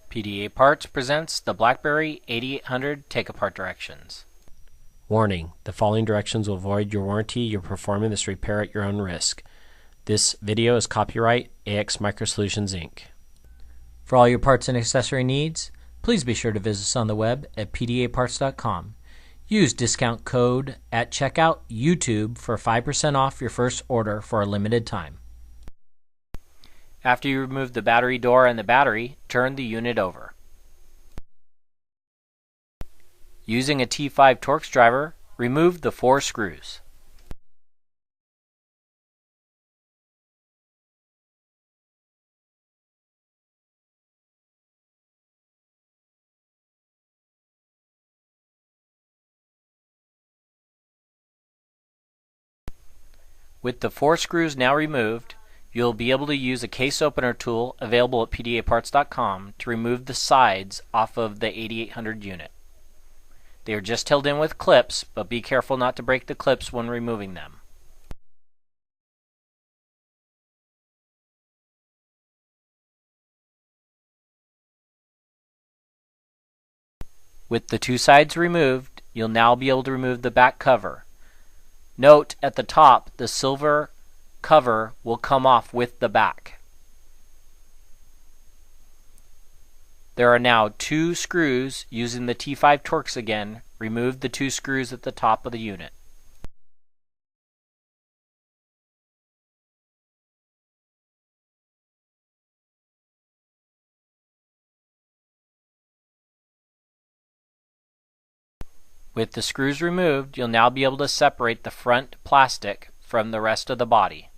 PDA Parts presents the BlackBerry 8800 Take-Apart Directions. Warning: the following directions will void your warranty. You're performing this repair at your own risk. This video is copyright AX Microsolutions Inc. For all your parts and accessory needs, please be sure to visit us on the web at pdaparts.com. Use discount code at checkout YouTube for 5% off your first order for a limited time. After you remove the battery door and the battery, turn the unit over. Using a T5 Torx driver, remove the 4 screws. With the 4 screws now removed, you'll be able to use a case opener tool available at pdaparts.com to remove the sides off of the 8800 unit. They are just held in with clips, but be careful not to break the clips when removing them. With the 2 sides removed, you'll now be able to remove the back cover. Note at the top, the silver cover will come off with the back. There are now 2 screws. Using the T5 Torx again, remove the 2 screws at the top of the unit. With the screws removed, you'll now be able to separate the front plastic from the rest of the body.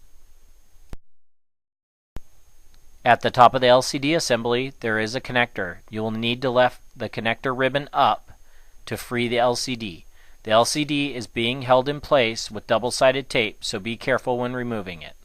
At the top of the LCD assembly, there is a connector. You will need to lift the connector ribbon up to free the LCD. The LCD is being held in place with double-sided tape, so be careful when removing it.